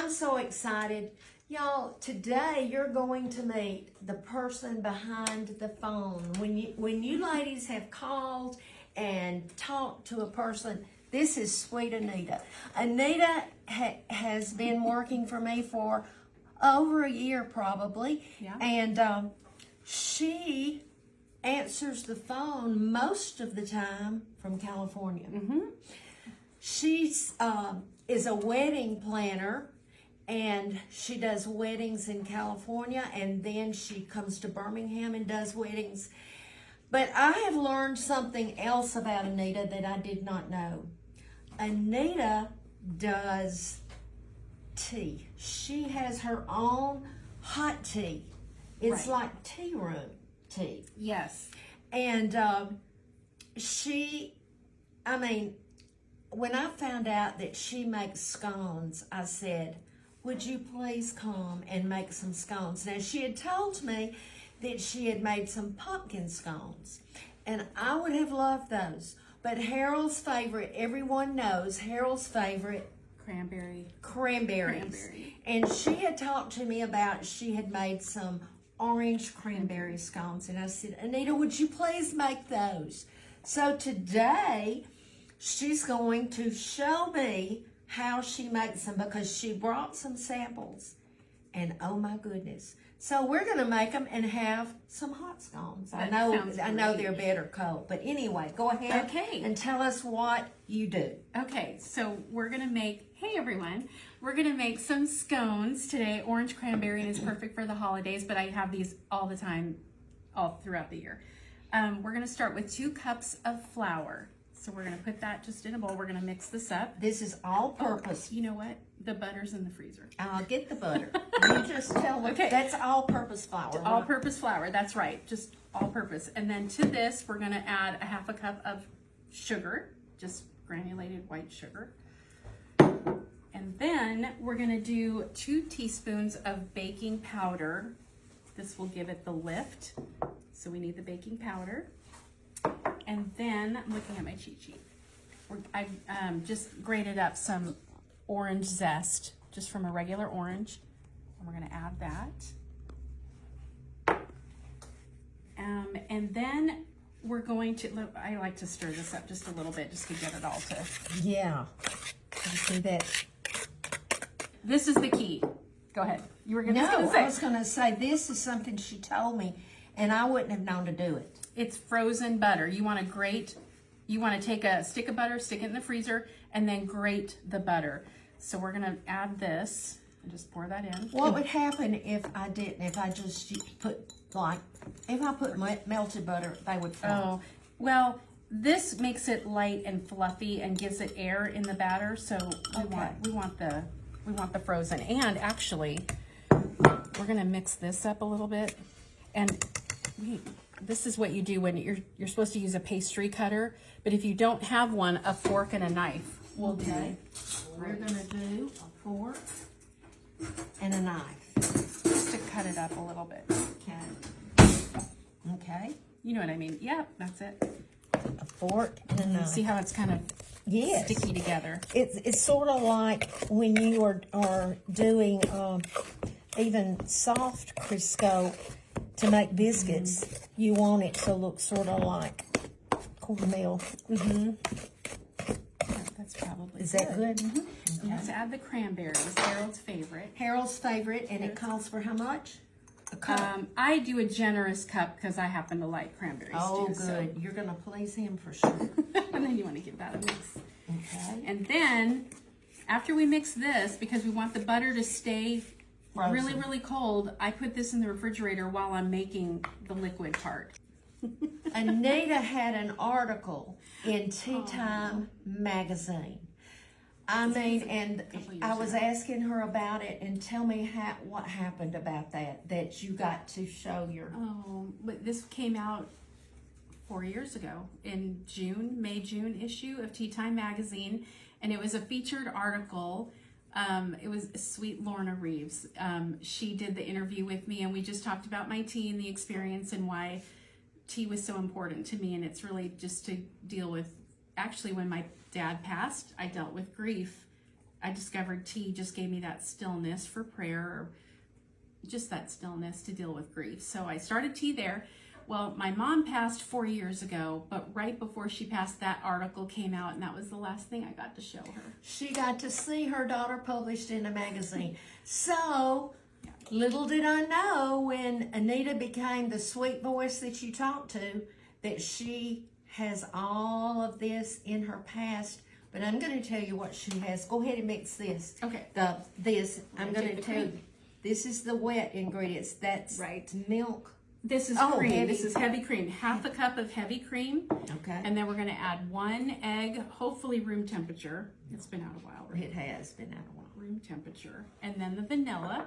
I'm so excited. Y'all, today you're going to meet the person behind the phone. When you ladies have called and talked to a person, this is sweet Anita. Anita has been working for me for over a year probably. Yeah. And she answers the phone most of the time from California. Mm-hmm. She's is a wedding planner, and she does weddings in California, and then she comes to Birmingham and does weddings. But I have learned something else about Anita that I did not know. Anita does tea. She has her own hot tea. It's Right. like tea room tea. Yes. And when I found out that she makes scones, I said, would you please come and make some scones? Now, she had told me that she had made some pumpkin scones, and I would have loved those. But Harold's favorite, everyone knows Harold's favorite, Cranberries. cranberries. And she had talked to me about she had made some orange cranberry scones, and I said, Anita, would you please make those? So today she's going to show me how she makes them, because she brought some samples, and oh my goodness. So we're going to make them and have some hot scones. I know they're better cold, but anyway, go ahead and tell us what you do. Okay, so we're gonna make, hey everyone, we're gonna make some scones today. Orange cranberry is perfect for the holidays, but I have these all the time, all throughout the year. We're gonna start with 2 cups of flour. So we're gonna put that just in a bowl. We're gonna mix this up. This is all purpose. Oh, you know what? The butter's in the freezer. I'll get the butter. You just tell me. Okay. That's all purpose flour. All purpose flour, that's right, just all purpose. And then to this, we're gonna add a 1/2 cup of sugar, just granulated white sugar. And then we're gonna do 2 teaspoons of baking powder. This will give it the lift. So we need the baking powder. And then, I'm looking at my cheat sheet. I just grated up some orange zest, just from a regular orange. And we're gonna add that. And then we're going to, I like to stir this up just a little bit, just to get it all to. Yeah. You see that? This is the key. Go ahead. You were gonna I say. was going to say this is something she told me, and I wouldn't have known to do it. It's frozen butter. You want to take a stick of butter, stick it in the freezer, and then grate the butter. So we're gonna add this and just pour that in. What would happen if I didn't? If I just put melted butter, they would fall. Oh, well, this makes it light and fluffy and gives it air in the batter. So we want the frozen. And actually, we're gonna mix this up a little bit. And this is what you do when you're supposed to use a pastry cutter, but if you don't have one, a fork and a knife will do. We're gonna do a fork and a knife Just to cut it up a little bit. Okay. You know what I mean? Yep, that's it. A fork and a knife. See how it's kind of sticky together? It's sort of like when you are doing even soft Crisco to make biscuits. You want it to look sort of like cornmeal. That's probably Is that good? Okay. Let's add the cranberries, Harold's favorite. Harold's favorite, and it calls for how much? A cup. I do a generous cup because I happen to like cranberries Oh, too. good. You're going to please him for sure. And then you want to give that a mix. Okay. And then, after we mix this, because we want the butter to stay Frozen. really, really cold, I put this in the refrigerator while I'm making the liquid part. Anita had an article in Tea Time magazine. I mean, and I was asking her about it, and tell me what happened about that you got to show your... Oh, but this came out 4 years ago in May-June issue of Tea Time magazine, and it was a featured article. It was sweet Lorna Reeves. She did the interview with me, and we just talked about my tea and the experience and why tea was so important to me. And it's really just to deal with, actually when my dad passed, I dealt with grief I discovered tea just gave me that stillness for prayer, or just that stillness to deal with grief. So I started tea there. Well, my mom passed 4 years ago, but right before she passed, that article came out, and that was the last thing I got to show her. She got to see her daughter published in a magazine. So, little did I know when Anita became the sweet voice that you talked to, that she has all of this in her past. But I'm going to tell you what she has. Go ahead and mix this. Okay. I'm going to tell you. This is the wet ingredients. That's right. Milk. This is cream. This is heavy cream. Half a cup of heavy cream. Okay. And then we're going to add 1 egg, hopefully room temperature. It's been out a while. Right? It has been out a while. Room temperature. And then the vanilla.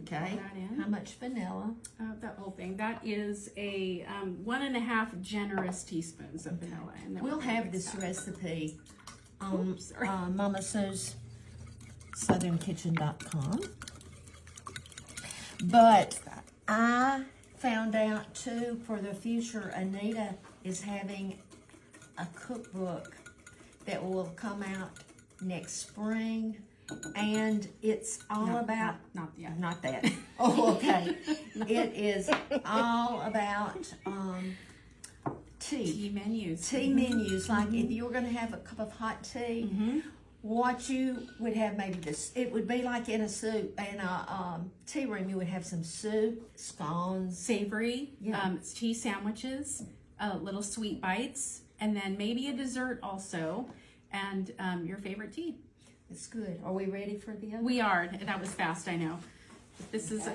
Okay. How much vanilla? That whole thing. That is a 1.5 generous teaspoons of vanilla. And then We'll have this recipe on Mama Sue's SouthernKitchen.com. But I found out too, for the future, Anita is having a cookbook that will come out next spring, and it's all about not that. Oh, okay. It is all about tea menus. Tea menus. Like if you were going to have a cup of hot tea. What you would have, maybe this, it would be like in a tea room, you would have some soup, scones, savory, tea sandwiches, little sweet bites, and then maybe a dessert also, and your favorite tea. It's good. Are we ready for the other? We are. That was fast, I know. This is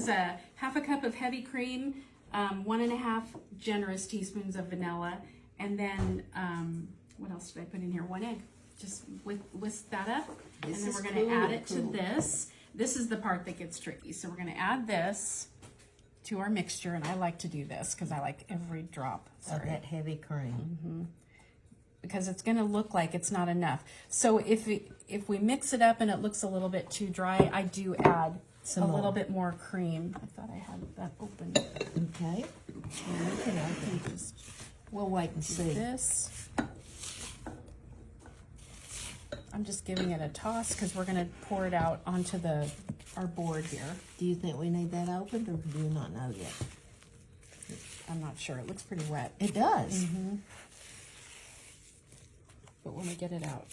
a half a cup of heavy cream, 1.5 generous teaspoons of vanilla, and then what else did I put in here? 1 egg. Just whisk that up, and then we're going to add it to this. This is the part that gets tricky. So we're going to add this to our mixture, and I like to do this because I like every drop of that heavy cream. Because it's going to look like it's not enough. So if we mix it up and it looks a little bit too dry, I do add a little bit more cream. I thought I had that open. Okay. We'll wait and see. This. I'm just giving it a toss because we're going to pour it out onto our board here. Do you think we need that opened, or do you not know yet? I'm not sure. It looks pretty wet. It does. But when we get it out,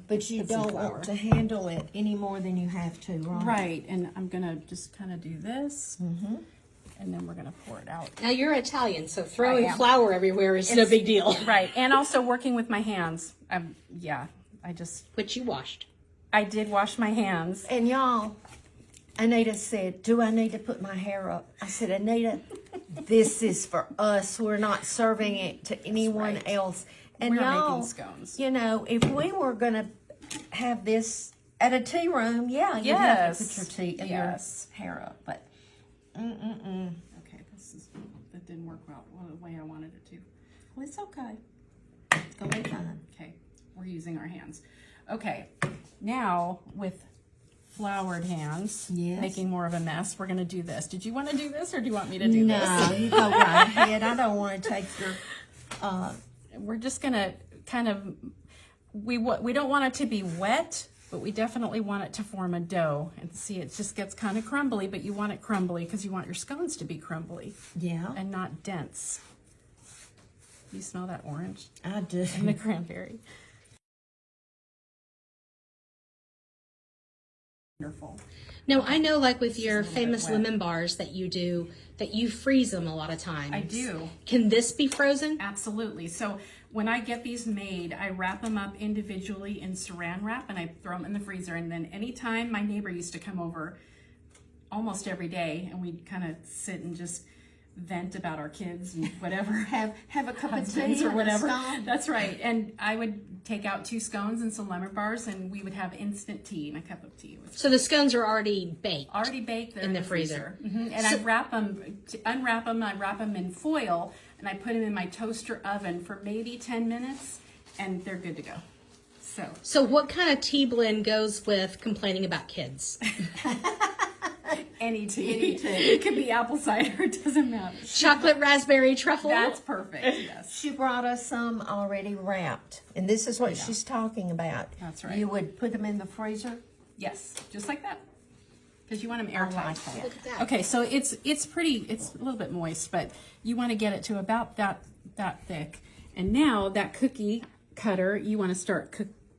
but you don't want to handle it any more than you have to, right? Right. And I'm going to just kind of do this. And then we're going to pour it out. Now, you're Italian, so throwing flour everywhere is no big deal. Right. And also working with my hands. Which you washed. I did wash my hands. And y'all, Anita said, do I need to put my hair up? I said, Anita, this is for us. We're not serving it to anyone else. And we're y'all, making scones. You know, if we were going to have this at a tea room, you'd have to put your tea and your hair up. But, Okay, that didn't work well the way I wanted it to. Well, it's okay. It's going to be fine. Okay, we're using our hands. Okay, now with floured hands, making more of a mess, we're going to do this. Did you want to do this, or do you want me to do this? No, you go right ahead. I don't want to take your... We're just going to kind of... We don't want it to be wet, but we definitely want it to form a dough. And see, it just gets kind of crumbly, but you want it crumbly because you want your scones to be crumbly. Yeah. And not dense. You smell that orange? I do. And the cranberry. Wonderful. Now, I know, like with your famous lemon bars that you do, that you freeze them a lot of times. I do. Can this be frozen? Absolutely. So when I get these made, I wrap them up individually in saran wrap, and I throw them in the freezer. And then anytime, my neighbor used to come over almost every day, and we'd kind of sit and just vent about our kids and whatever, have a cup of tea or whatever. That's right. And I would take out 2 scones and some lemon bars, and we would have instant tea and a cup of tea. So the scones are already baked. Already baked. They're in the freezer. And I wrap them, unwrap them, I wrap them in foil, and I put them in my toaster oven for maybe 10 minutes, and they're good to go. So what kind of tea blend goes with complaining about kids? Any tea. Any tea. It could be apple cider. It doesn't matter. Chocolate raspberry truffle. That's perfect. Yes. She brought us some already wrapped, and this is what she's talking about. That's right. You would put them in the freezer. Yes, just like that. Because you want them airtight. like that. Look at that. Okay, so it's a little bit moist, but you want to get it to about that thick. And now that cookie cutter, you want to start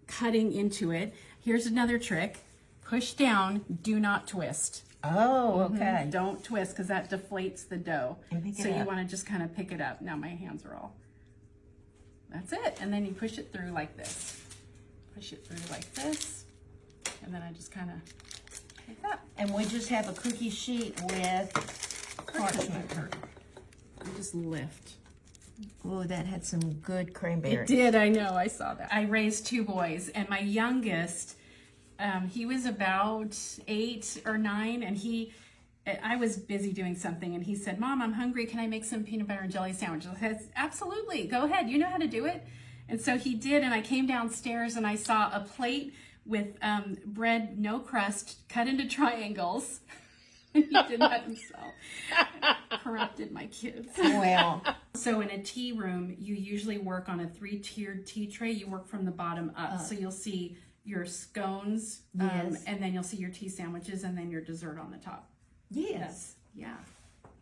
cutting into it. Here's another trick. Push down, do not twist. Oh, okay. Don't twist because that deflates the dough. And pick it So you up. want to just kind of pick it up. Now my hands are all. That's it. And then you push it through like this. Push it through like this. And then I just kind of like that. And we just have a cookie sheet with parchment. You just lift. Oh, that had some good cranberry. It did, I know, I saw that. I raised 2 boys, and my youngest, he was about 8 or 9, and I was busy doing something, and he said, Mom, I'm hungry, can I make some peanut butter and jelly sandwiches? I said, absolutely, go ahead, you know how to do it. And so he did, and I came downstairs, and I saw a plate with bread, no crust, cut into triangles. He did that himself. Corrupted my kids. Well, So in a tea room, you usually work on a 3-tiered tea tray. You work from the bottom up. So you'll see your scones, Yes. and then you'll see your tea sandwiches, and then your dessert on the top. yes. Yeah.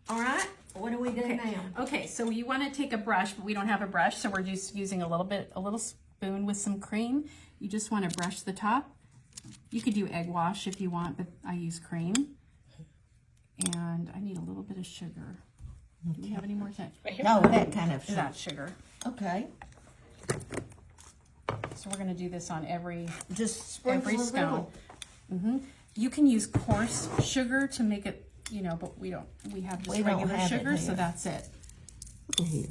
All right. What do we do now? Okay, so you want to take a brush, but we don't have a brush, so we're just using a little spoon with some cream. You just want to brush the top. You could do egg wash if you want, but I use cream. And I need a little bit of sugar. Do we have any more time? No, that kind of That's sugar. Okay. So we're going to do this on every Just sprinkle a scone. little. You can use coarse sugar to make it, but we have just We don't regular have it sugar, so here. that's it. Look at here.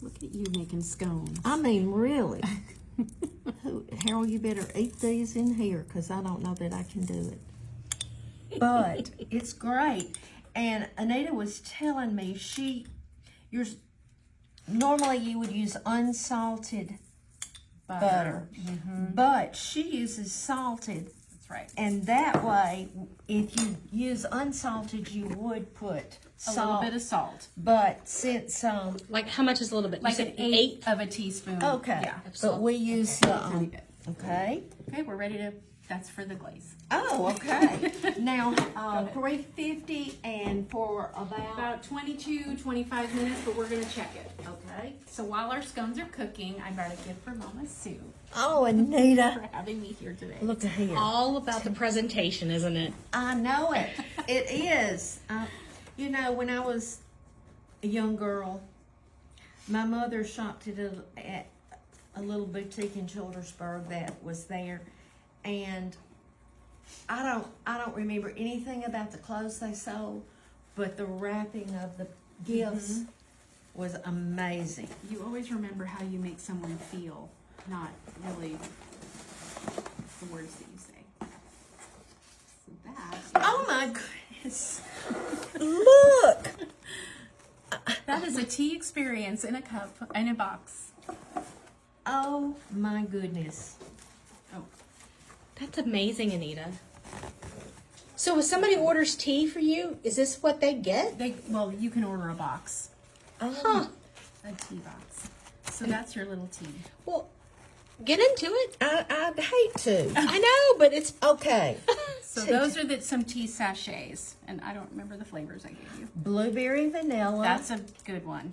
Look at you making scones. I mean, really. Harold, you better eat these in here because I don't know that I can do it. But it's great. And Anita was telling me normally you would use unsalted butter. But she uses salted. That's right. And that way, if you use unsalted, you would put A salt. little bit of salt. But since, Like how much is a little bit? You Like said an eighth of a teaspoon. okay. Yeah. But we use, Tiny bit. okay. Okay, we're ready to, that's for the glaze. Oh, okay. Now, 350 and for About 22, 25 minutes, but we're going to check it. okay. So while our scones are cooking, I brought a gift for Mama Sue Oh, Anita, for having me here today. look at here. all about the presentation, isn't it? I know it. It is. When I was a young girl, my mother shopped at a little boutique in Childersburg that was there, and I don't remember anything about the clothes they sold, but the wrapping of the gifts was amazing. You always remember how you make someone feel, not really the words that you say. So that, Oh my goodness! Look. that is a tea experience in a cup, in a box. Oh my goodness. Oh, That's amazing, Anita. So if somebody orders tea for you, is this what they get? well, you can order a box, Huh. a tea box. So that's your little tea. Well, get into it. I'd hate to. I know, but it's Okay. So those are some tea sachets, and I don't remember the flavors I gave you. Blueberry vanilla, That's a good one.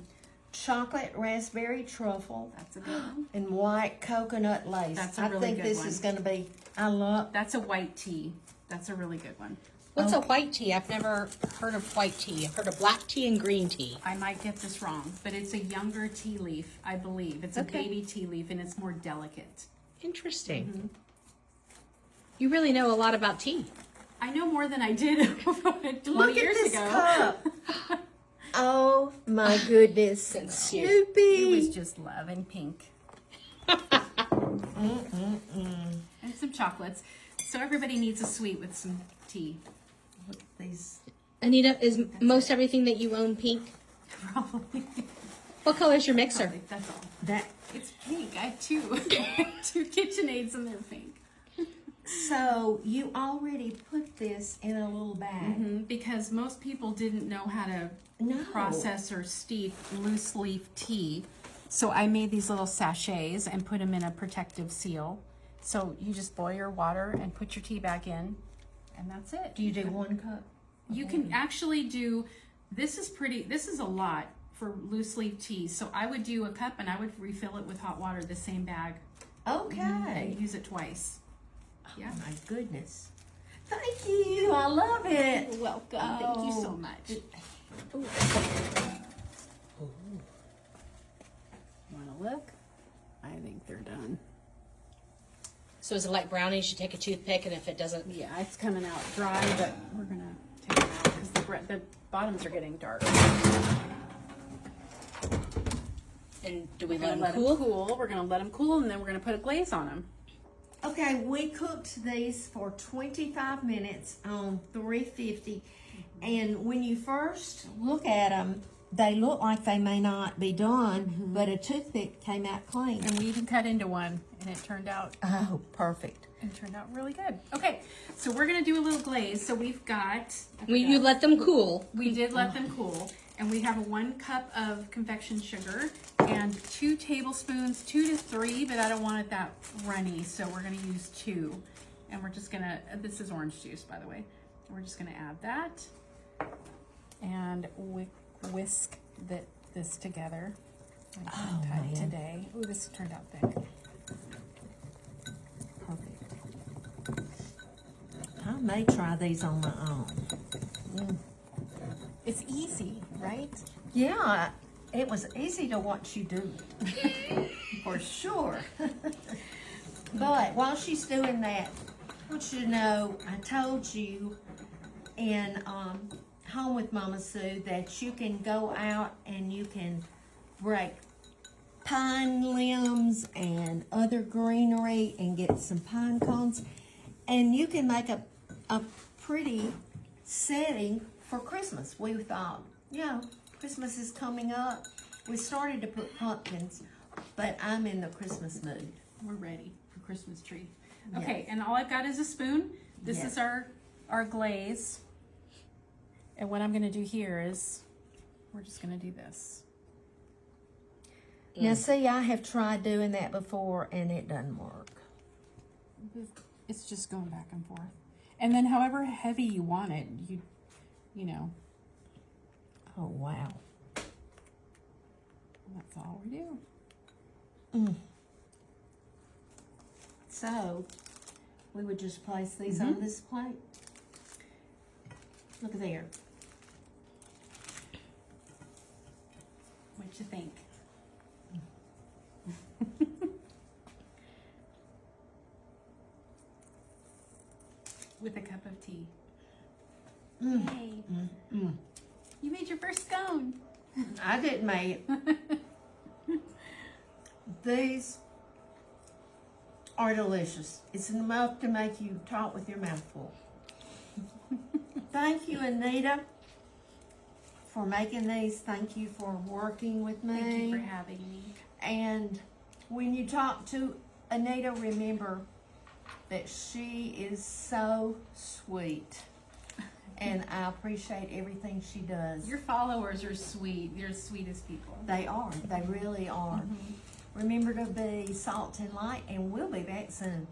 chocolate raspberry truffle, That's a good one. and white coconut lace. That's a I really think good this one. is going to be. I love. That's a white tea. That's a really good one. what's a white tea? I've never heard of white tea. I've heard of black tea and green tea. I might get this wrong, but it's a younger tea leaf, I believe. It's Okay. a baby tea leaf, and it's more delicate. Interesting. You really know a lot about tea. I know more than I did 20 Look at years this ago. cup. Oh my goodness, It was Snoopy! just love and pink. And some chocolates. So everybody needs a sweet with some tea. Look at these. Anita, is most everything that you own pink? Probably. What color is your mixer? That's all. That It's pink. I have two. Two KitchenAids and they're pink. So you already put this in a little bag. Because most people didn't know how to No. process or steep loose leaf tea. So I made these little sachets and put them in a protective seal. So you just boil your water and put your tea bag in, and that's it. Do you do 1 cup? You can actually do, this is a lot for loose leaf tea. So I would do a cup and I would refill it with hot water, the same bag, Okay. and use it twice. Yeah. Oh my goodness. Thank you. I love it. You're welcome. Thank you so much. Want to look? I think they're done. So is it like brownies? You take a toothpick, and if it doesn't, Yeah, it's coming out dry, but we're gonna take them out because the bottoms are getting dark. and do we We're gonna let them cool? We're gonna let them cool, and then we're gonna put a glaze on them. Okay, we cooked these for 25 minutes on 350. And when you first look at them, they look like they may not be done, but a toothpick came out clean. And we even cut into one, and it turned out Oh, perfect. really good. Okay, so we're gonna do a little glaze. So we've got. You let them cool. We did let them cool, and we have a 1 cup of confection sugar and 2 tablespoons, 2 to 3, but I don't want it that runny, so we're gonna use 2. And we're just gonna, this is orange juice, by the way. We're just gonna add that and whisk this together. Oh, Tight man. today. Ooh, this turned out thick. Perfect. I may try these on my own. It's easy, right? Yeah, it was easy to watch you do. For sure. But while she's doing that, I want you to know, I told you in Home with Mama Sue that you can go out and you can break pine limbs and other greenery and get some pine cones, and you can make a pretty setting for Christmas. We thought, Christmas is coming up. We started to put pumpkins, but I'm in the Christmas mood. We're ready for Christmas tree. Okay, and all I've got is a spoon. This is our glaze. And what I'm gonna do here is, we're just gonna do this. Now see, I have tried doing that before and it doesn't work. It's just going back and forth. And then however heavy you want it, you know, Oh, wow. that's all we do. So, we would just place these on this plate. Look there. What you think? With a cup of tea. Yay. You made your first scone. I didn't make it. These are delicious. It's enough to make you talk with your mouth full. Thank you, Anita, for making these. Thank you for working with me. Thank you for having me. And when you talk to Anita, remember that she is so sweet. And I appreciate everything she does. Your followers are sweet. You're the sweetest people. They are. They really are. Remember to be salt and light, and we'll be back soon.